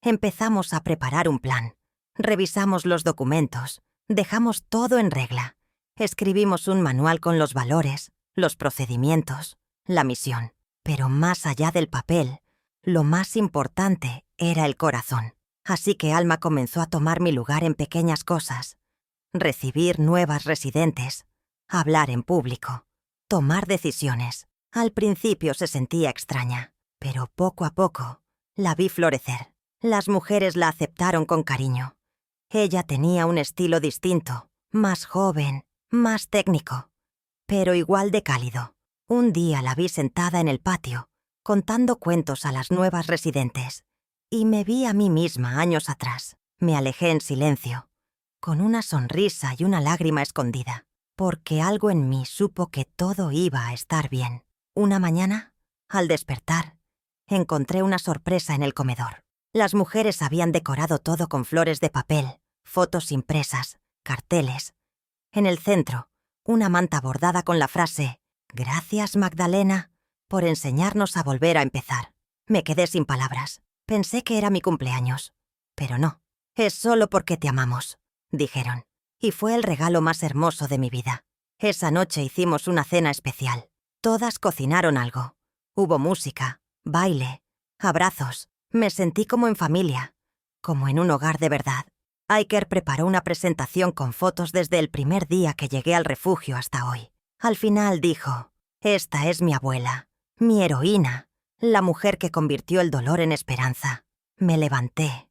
Empezamos a preparar un plan. Revisamos los documentos. Dejamos todo en regla. Escribimos un manual con los valores, los procedimientos, la misión. Pero más allá del papel, lo más importante era el corazón. Así que Alma comenzó a tomar mi lugar en pequeñas cosas. Recibir nuevas residentes, hablar en público, tomar decisiones. Al principio se sentía extraña, pero poco a poco la vi florecer. Las mujeres la aceptaron con cariño. Ella tenía un estilo distinto, más joven, más técnico, pero igual de cálido. Un día la vi sentada en el patio, contando cuentos a las nuevas residentes, y me vi a mí misma años atrás. Me alejé en silencio, con una sonrisa y una lágrima escondida, porque algo en mí supo que todo iba a estar bien. Una mañana, al despertar, encontré una sorpresa en el comedor. Las mujeres habían decorado todo con flores de papel, fotos impresas, carteles. En el centro, una manta bordada con la frase: «Gracias, Magdalena, por enseñarnos a volver a empezar». Me quedé sin palabras. Pensé que era mi cumpleaños. Pero no. «Es solo porque te amamos», dijeron. Y fue el regalo más hermoso de mi vida. Esa noche hicimos una cena especial. Todas cocinaron algo. Hubo música, baile, abrazos. Me sentí como en familia, como en un hogar de verdad. Iker preparó una presentación con fotos desde el primer día que llegué al refugio hasta hoy. Al final dijo: «Esta es mi abuela, mi heroína, la mujer que convirtió el dolor en esperanza». Me levanté,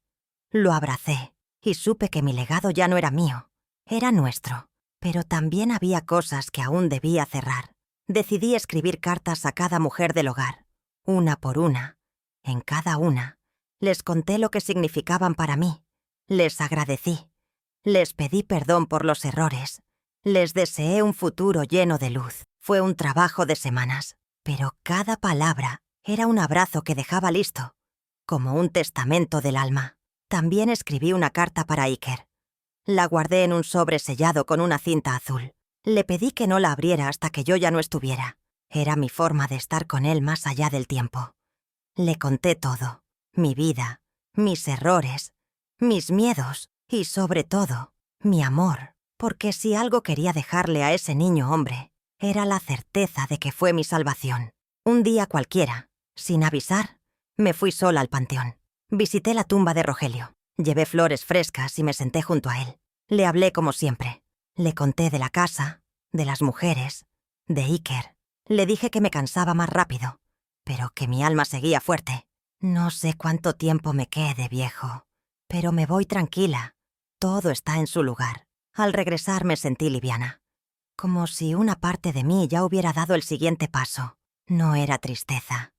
lo abracé y supe que mi legado ya no era mío, era nuestro. Pero también había cosas que aún debía cerrar. Decidí escribir cartas a cada mujer del hogar, una por una. En cada una, les conté lo que significaban para mí. Les agradecí. Les pedí perdón por los errores. Les deseé un futuro lleno de luz. Fue un trabajo de semanas, pero cada palabra era un abrazo que dejaba listo, como un testamento del alma. También escribí una carta para Iker. La guardé en un sobre sellado con una cinta azul. Le pedí que no la abriera hasta que yo ya no estuviera. Era mi forma de estar con él más allá del tiempo. Le conté todo, mi vida, mis errores, mis miedos y, sobre todo, mi amor, porque si algo quería dejarle a ese niño hombre, era la certeza de que fue mi salvación. Un día cualquiera, sin avisar, me fui sola al panteón. Visité la tumba de Rogelio, llevé flores frescas y me senté junto a él. Le hablé como siempre. Le conté de la casa, de las mujeres, de Iker. Le dije que me cansaba más rápido, pero que mi alma seguía fuerte. No sé cuánto tiempo me quede, viejo, pero me voy tranquila. Todo está en su lugar. Al regresar me sentí liviana, como si una parte de mí ya hubiera dado el siguiente paso. No era tristeza,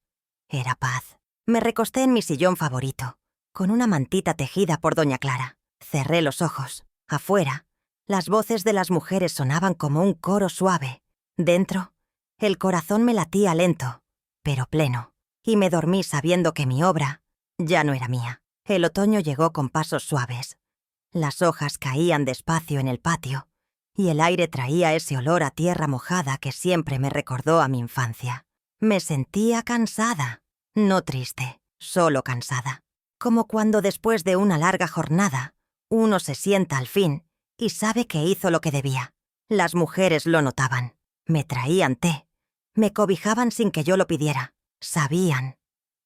era paz. Me recosté en mi sillón favorito, con una mantita tejida por doña Clara. Cerré los ojos. Afuera, Las voces de las mujeres sonaban como un coro suave. Dentro, el corazón me latía lento, pero pleno, y me dormí sabiendo que mi obra ya no era mía. El otoño llegó con pasos suaves. Las hojas caían despacio en el patio, y el aire traía ese olor a tierra mojada que siempre me recordó a mi infancia. Me sentía cansada, no triste, solo cansada. Como cuando después de una larga jornada, uno se sienta al fin y sabe que hizo lo que debía. Las mujeres lo notaban. Me traían té. Me cobijaban sin que yo lo pidiera. Sabían.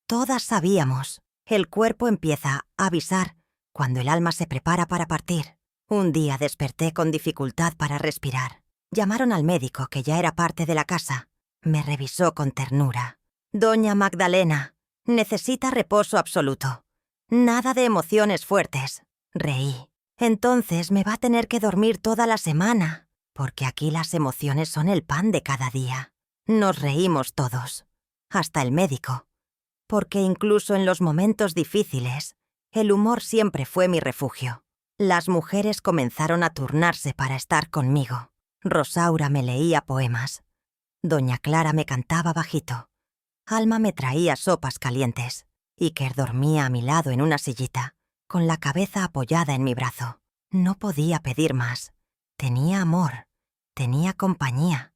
Todas sabíamos. El cuerpo empieza a avisar cuando el alma se prepara para partir. Un día desperté con dificultad para respirar. Llamaron al médico, que ya era parte de la casa. Me revisó con ternura. «Doña Magdalena, necesita reposo absoluto. Nada de emociones fuertes». Reí. «Entonces me va a tener que dormir toda la semana, porque aquí las emociones son el pan de cada día». Nos reímos todos, hasta el médico, porque incluso en los momentos difíciles, el humor siempre fue mi refugio. Las mujeres comenzaron a turnarse para estar conmigo. Rosaura me leía poemas. Doña Clara me cantaba bajito. Alma me traía sopas calientes. Iker dormía a mi lado en una sillita, con la cabeza apoyada en mi brazo. No podía pedir más. Tenía amor, tenía compañía,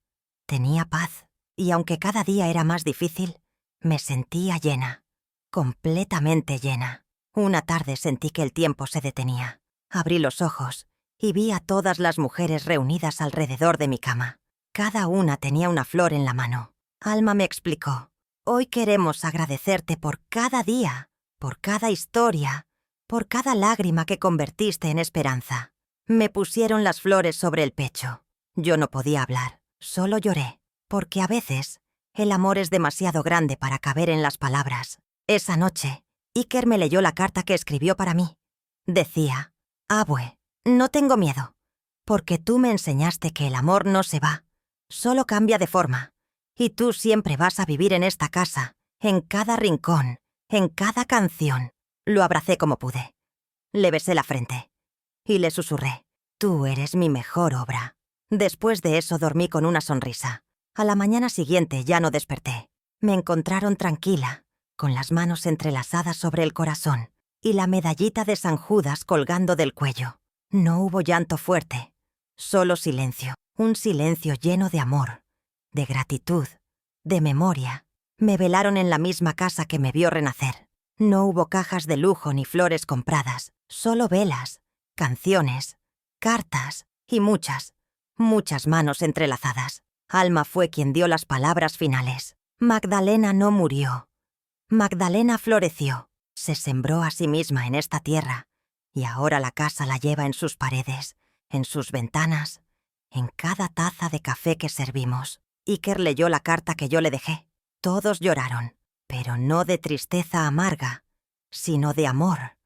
tenía paz. Y aunque cada día era más difícil, me sentía llena, completamente llena. Una tarde sentí que el tiempo se detenía. Abrí los ojos y vi a todas las mujeres reunidas alrededor de mi cama. Cada una tenía una flor en la mano. Alma me explicó: «Hoy queremos agradecerte por cada día, por cada historia, por cada lágrima que convertiste en esperanza». Me pusieron las flores sobre el pecho. Yo no podía hablar, solo lloré, porque a veces el amor es demasiado grande para caber en las palabras. Esa noche, Iker me leyó la carta que escribió para mí. Decía: «Abue, no tengo miedo, porque tú me enseñaste que el amor no se va, solo cambia de forma, y tú siempre vas a vivir en esta casa, en cada rincón, en cada canción». Lo abracé como pude. Le besé la frente y le susurré: «Tú eres mi mejor obra». Después de eso dormí con una sonrisa. A la mañana siguiente ya no desperté. Me encontraron tranquila, con las manos entrelazadas sobre el corazón y la medallita de San Judas colgando del cuello. No hubo llanto fuerte, solo silencio, un silencio lleno de amor, de gratitud, de memoria. Me velaron en la misma casa que me vio renacer. No hubo cajas de lujo ni flores compradas, solo velas, canciones, cartas y muchas manos entrelazadas. Alma fue quien dio las palabras finales. Magdalena no murió. Magdalena floreció, se sembró a sí misma en esta tierra, y ahora la casa la lleva en sus paredes, en sus ventanas, en cada taza de café que servimos. Iker leyó la carta que yo le dejé. Todos lloraron, pero no de tristeza amarga, sino de amor,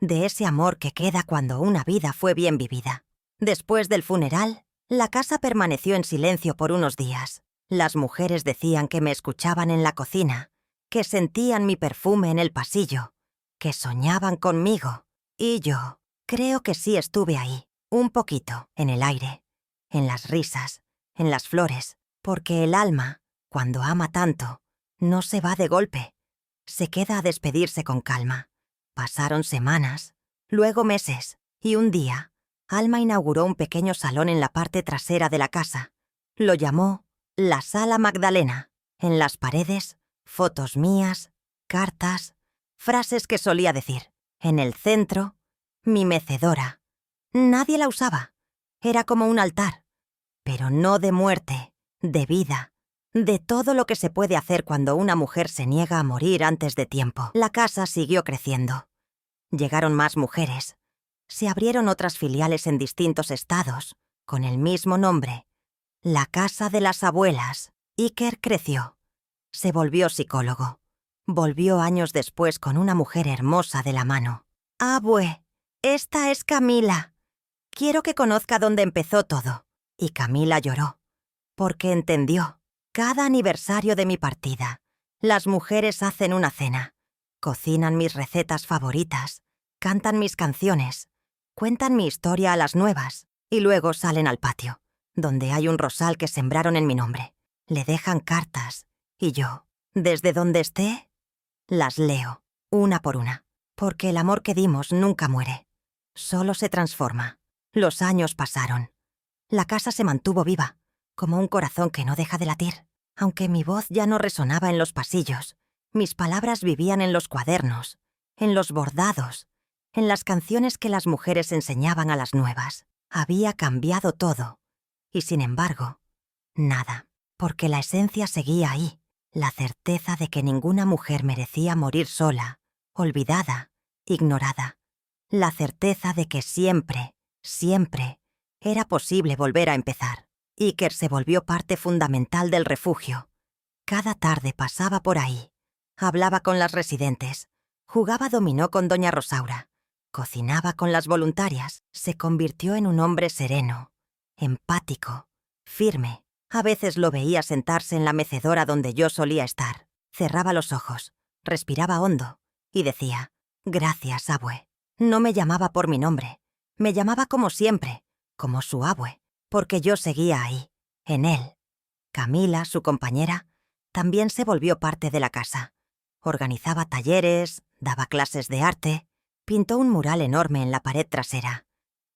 de ese amor que queda cuando una vida fue bien vivida. Después del funeral, la casa permaneció en silencio por unos días. Las mujeres decían que me escuchaban en la cocina, que sentían mi perfume en el pasillo, que soñaban conmigo. Y yo creo que sí estuve ahí, un poquito, en el aire, en las risas, en las flores, porque el alma, cuando ama tanto, no se va de golpe, se queda a despedirse con calma. Pasaron semanas, luego meses, y un día, Alma inauguró un pequeño salón en la parte trasera de la casa. Lo llamó la Sala Magdalena. En las paredes, fotos mías, cartas, frases que solía decir. En el centro, mi mecedora. Nadie la usaba. Era como un altar. Pero no de muerte, de vida, de todo lo que se puede hacer cuando una mujer se niega a morir antes de tiempo. La casa siguió creciendo. Llegaron más mujeres. Se abrieron otras filiales en distintos estados, con el mismo nombre. La Casa de las Abuelas. Iker creció. Se volvió psicólogo. Volvió años después con una mujer hermosa de la mano. «Abue, esta es Camila. Quiero que conozca dónde empezó todo». Y Camila lloró, porque entendió. Cada aniversario de mi partida, las mujeres hacen una cena, cocinan mis recetas favoritas, cantan mis canciones, cuentan mi historia a las nuevas. y luego salen al patio, donde hay un rosal que sembraron en mi nombre. Le dejan cartas, y yo, desde donde esté, las leo, una por una, porque el amor que dimos nunca muere, solo se transforma. Los años pasaron. La casa se mantuvo viva, como un corazón que no deja de latir. Aunque mi voz ya no resonaba en los pasillos, mis palabras vivían en los cuadernos, en los bordados, en las canciones que las mujeres enseñaban a las nuevas. Había cambiado todo, y sin embargo, nada, porque la esencia seguía ahí, la certeza de que ninguna mujer merecía morir sola, olvidada, ignorada. La certeza de que siempre, siempre, era posible volver a empezar. Iker se volvió parte fundamental del refugio. Cada tarde pasaba por ahí, hablaba con las residentes, jugaba dominó con doña Rosaura, cocinaba con las voluntarias, se convirtió en un hombre sereno, empático, firme. A veces lo veía sentarse en la mecedora donde yo solía estar. Cerraba los ojos, respiraba hondo y decía, «Gracias, abue». No me llamaba por mi nombre, me llamaba como siempre, como su abue, porque yo seguía ahí, en él. Camila, su compañera, también se volvió parte de la casa. Organizaba talleres, daba clases de arte, pintó un mural enorme en la pared trasera.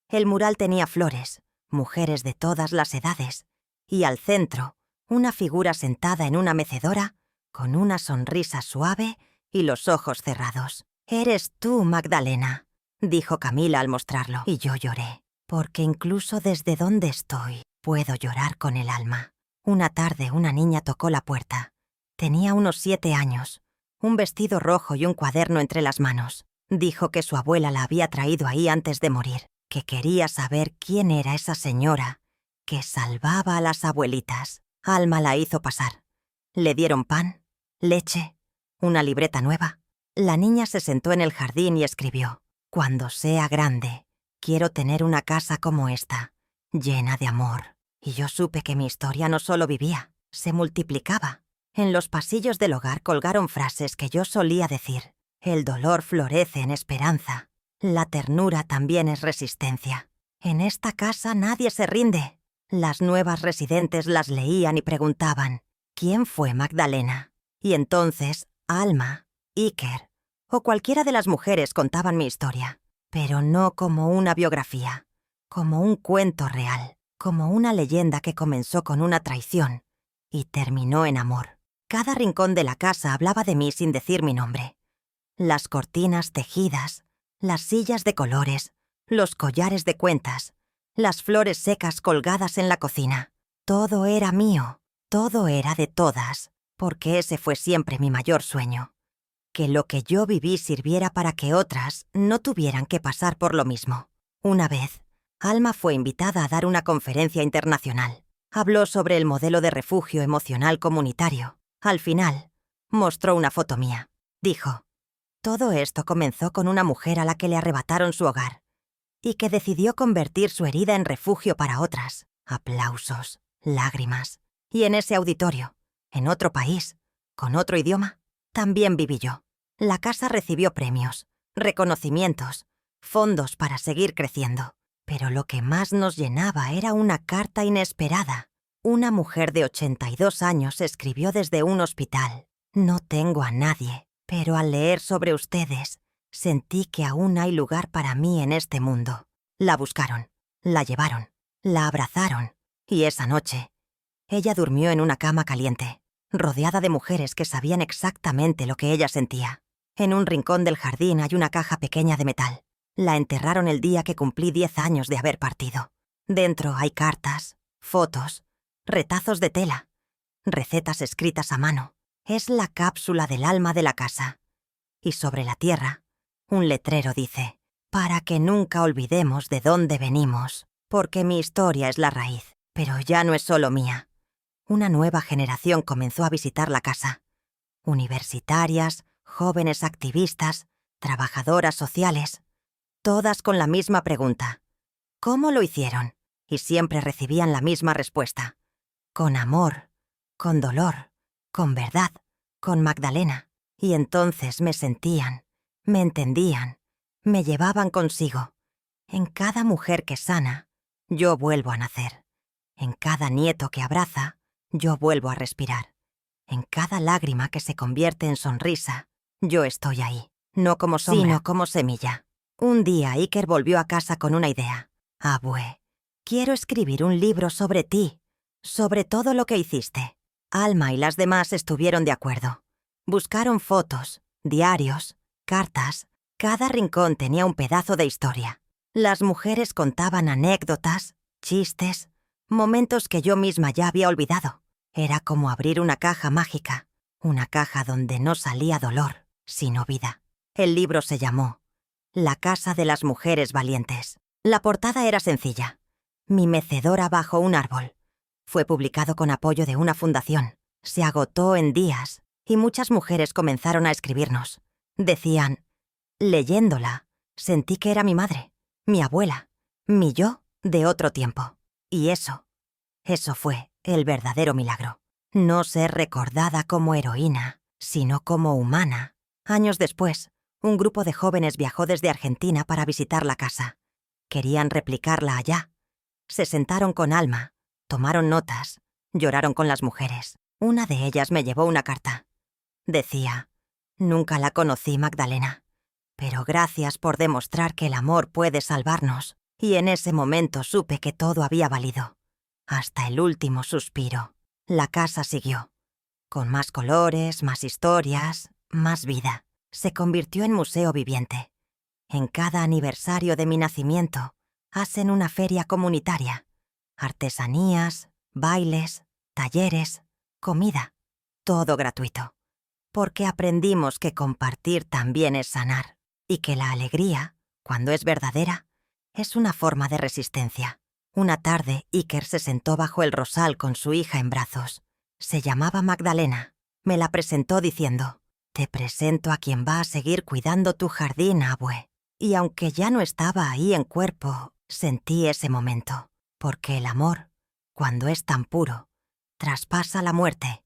El mural tenía flores, mujeres de todas las edades, y al centro, una figura sentada en una mecedora, con una sonrisa suave y los ojos cerrados. «Eres tú, Magdalena», dijo Camila al mostrarlo, y yo lloré, porque incluso desde donde estoy, puedo llorar con el alma. Una tarde una niña tocó la puerta. Tenía unos 7 años, un vestido rojo y un cuaderno entre las manos. Dijo que su abuela la había traído ahí antes de morir, que quería saber quién era esa señora que salvaba a las abuelitas. Alma la hizo pasar. Le dieron pan, leche, una libreta nueva. La niña se sentó en el jardín y escribió, «Cuando sea grande, quiero tener una casa como esta, llena de amor». Y yo supe que mi historia no solo vivía, se multiplicaba. En los pasillos del hogar colgaron frases que yo solía decir. El dolor florece en esperanza. La ternura también es resistencia. En esta casa nadie se rinde. Las nuevas residentes las leían y preguntaban, ¿quién fue Magdalena? Y entonces, Alma, Iker o cualquiera de las mujeres contaban mi historia, pero no como una biografía, como un cuento real, como una leyenda que comenzó con una traición y terminó en amor. Cada rincón de la casa hablaba de mí sin decir mi nombre. Las cortinas tejidas, las sillas de colores, los collares de cuentas, las flores secas colgadas en la cocina. Todo era mío, todo era de todas, porque ese fue siempre mi mayor sueño. Que lo que yo viví sirviera para que otras no tuvieran que pasar por lo mismo. Una vez, Alma fue invitada a dar una conferencia internacional. Habló sobre el modelo de refugio emocional comunitario. Al final, mostró una foto mía. Dijo, «Todo esto comenzó con una mujer a la que le arrebataron su hogar y que decidió convertir su herida en refugio para otras». Aplausos, lágrimas. Y en ese auditorio, en otro país, con otro idioma, también viví yo. La casa recibió premios, reconocimientos, fondos para seguir creciendo. Pero lo que más nos llenaba era una carta inesperada. Una mujer de 82 años escribió desde un hospital. «No tengo a nadie, pero al leer sobre ustedes, sentí que aún hay lugar para mí en este mundo». La buscaron, la llevaron, la abrazaron, y esa noche, ella durmió en una cama caliente, rodeada de mujeres que sabían exactamente lo que ella sentía. En un rincón del jardín hay una caja pequeña de metal. La enterraron el día que cumplí 10 años de haber partido. Dentro hay cartas, fotos, retazos de tela, recetas escritas a mano. Es la cápsula del alma de la casa. Y sobre la tierra, un letrero dice, «Para que nunca olvidemos de dónde venimos, porque mi historia es la raíz». Pero ya no es solo mía. Una nueva generación comenzó a visitar la casa. Universitarias, jóvenes activistas, trabajadoras sociales, todas con la misma pregunta. ¿Cómo lo hicieron? Y siempre recibían la misma respuesta. Con amor, con dolor, con verdad, con Magdalena. Y entonces me sentían, me entendían, me llevaban consigo. En cada mujer que sana, yo vuelvo a nacer. En cada nieto que abraza, yo vuelvo a respirar. En cada lágrima que se convierte en sonrisa, yo estoy ahí. No como sombra, sino como semilla. Un día Iker volvió a casa con una idea. Abue, quiero escribir un libro sobre ti, sobre todo lo que hiciste. Alma y las demás estuvieron de acuerdo. Buscaron fotos, diarios, cartas. Cada rincón tenía un pedazo de historia. Las mujeres contaban anécdotas, chistes, momentos que yo misma ya había olvidado. Era como abrir una caja mágica, una caja donde no salía dolor, sino vida. El libro se llamó La casa de las mujeres valientes. La portada era sencilla. Mi mecedora bajo un árbol. Fue publicado con apoyo de una fundación. Se agotó en días y muchas mujeres comenzaron a escribirnos. Decían, leyéndola, sentí que era mi madre, mi abuela, mi yo de otro tiempo. Y eso fue el verdadero milagro. No ser recordada como heroína, sino como humana. Años después, un grupo de jóvenes viajó desde Argentina para visitar la casa. Querían replicarla allá. Se sentaron con Alma, tomaron notas, lloraron con las mujeres. Una de ellas me llevó una carta. Decía, nunca la conocí, Magdalena, pero gracias por demostrar que el amor puede salvarnos. Y en ese momento supe que todo había valido. Hasta el último suspiro. La casa siguió. Con más colores, más historias, más vida. Se convirtió en museo viviente. En cada aniversario de mi nacimiento, hacen una feria comunitaria. Artesanías, bailes, talleres, comida. Todo gratuito. Porque aprendimos que compartir también es sanar. Y que la alegría, cuando es verdadera, es una forma de resistencia. Una tarde, Iker se sentó bajo el rosal con su hija en brazos. Se llamaba Magdalena. Me la presentó diciendo, te presento a quien va a seguir cuidando tu jardín, abue. Y aunque ya no estaba ahí en cuerpo, sentí ese momento. Porque el amor, cuando es tan puro, traspasa la muerte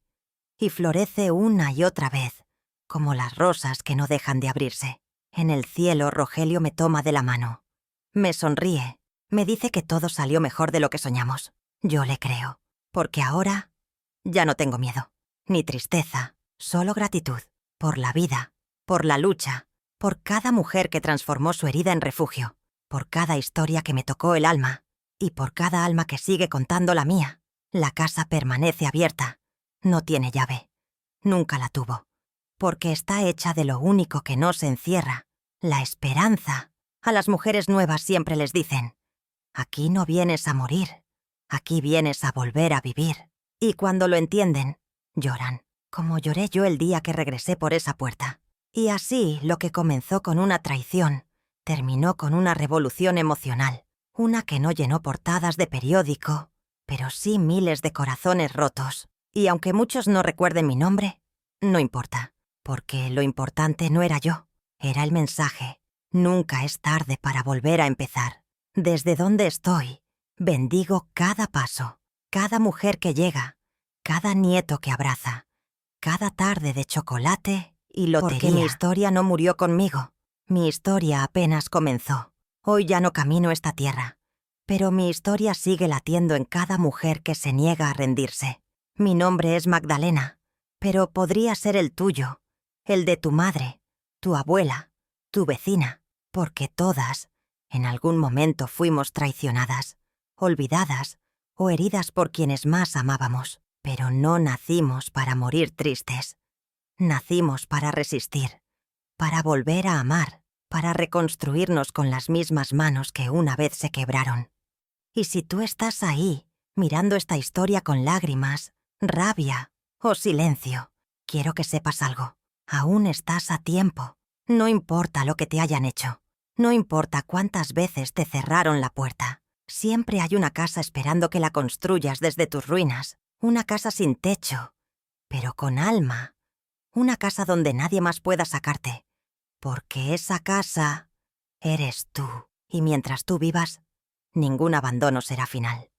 y florece una y otra vez, como las rosas que no dejan de abrirse. En el cielo, Rogelio me toma de la mano. Me sonríe. Me dice que todo salió mejor de lo que soñamos. Yo le creo, porque ahora ya no tengo miedo, ni tristeza, solo gratitud, por la vida, por la lucha, por cada mujer que transformó su herida en refugio, por cada historia que me tocó el alma, y por cada alma que sigue contando la mía. La casa permanece abierta, no tiene llave, nunca la tuvo, porque está hecha de lo único que no se encierra, la esperanza. A las mujeres nuevas siempre les dicen, aquí no vienes a morir, aquí vienes a volver a vivir. Y cuando lo entienden, lloran, como lloré yo el día que regresé por esa puerta. Y así, lo que comenzó con una traición, terminó con una revolución emocional, una que no llenó portadas de periódico, pero sí miles de corazones rotos. Y aunque muchos no recuerden mi nombre, no importa, porque lo importante no era yo, era el mensaje. Nunca es tarde para volver a empezar. Desde donde estoy, bendigo cada paso, cada mujer que llega, cada nieto que abraza, cada tarde de chocolate y lotería. Porque mi historia no murió conmigo. Mi historia apenas comenzó. Hoy ya no camino esta tierra, pero mi historia sigue latiendo en cada mujer que se niega a rendirse. Mi nombre es Magdalena, pero podría ser el tuyo, el de tu madre, tu abuela, tu vecina, porque todas, en algún momento fuimos traicionadas, olvidadas o heridas por quienes más amábamos. Pero no nacimos para morir tristes. Nacimos para resistir, para volver a amar, para reconstruirnos con las mismas manos que una vez se quebraron. Y si tú estás ahí, mirando esta historia con lágrimas, rabia o silencio, quiero que sepas algo. Aún estás a tiempo. No importa lo que te hayan hecho. No importa cuántas veces te cerraron la puerta. Siempre hay una casa esperando que la construyas desde tus ruinas. Una casa sin techo, pero con alma. Una casa donde nadie más pueda sacarte. Porque esa casa eres tú. Y mientras tú vivas, ningún abandono será final.